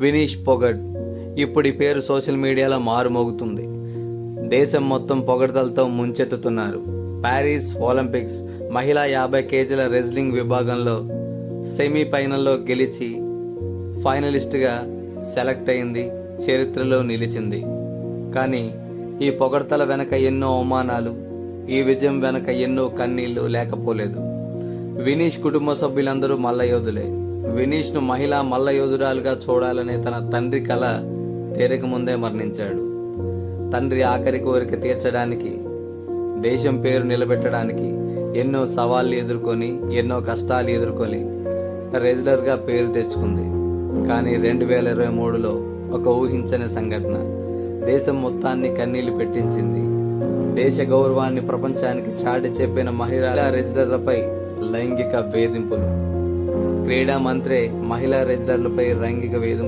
వినీష్ పొగడ్. ఇప్పుడు ఈ పేరు సోషల్ మీడియాలో మారుమోగుతుంది. దేశం మొత్తం పొగడ్తలతో ముంచెత్తుతున్నారు. ప్యారిస్ ఒలింపిక్స్ మహిళా 50 కేజీల రెజ్లింగ్ విభాగంలో సెమీఫైనల్లో గెలిచి ఫైనలిస్ట్గా సెలెక్ట్ అయింది. చరిత్రలో నిలిచింది. కానీ ఈ పొగడ్తల వెనక ఎన్నో అవమానాలు, ఈ విజయం వెనక ఎన్నో కన్నీళ్లు లేకపోలేదు. వినీష్ కుటుంబ సభ్యులందరూ మల్లయోధులే. వినీష్ను మహిళా మల్లయోధురాలుగా చూడాలనే తన తండ్రి కల తీరక ముందే మరణించాడు. తండ్రి ఆఖరి కోరిక తీర్చడానికి, దేశం పేరు నిలబెట్టడానికి ఎన్నో సవాళ్లు ఎదుర్కొని, ఎన్నో కష్టాలు ఎదుర్కొని రెజ్లర్గా పేరు తెచ్చుకుంది. కానీ 2023లో ఒక ఊహించని సంఘటన దేశం మొత్తాన్ని కన్నీళ్లు పెట్టించింది. దేశ గౌరవాన్ని ప్రపంచానికి చాటి చెప్పిన మహిళా రెజ్లర్లపై లైంగిక వేధింపులు. క్రీడా మంత్రే మహిళా రెజ్లర్లపై లైంగిక వేధింపులు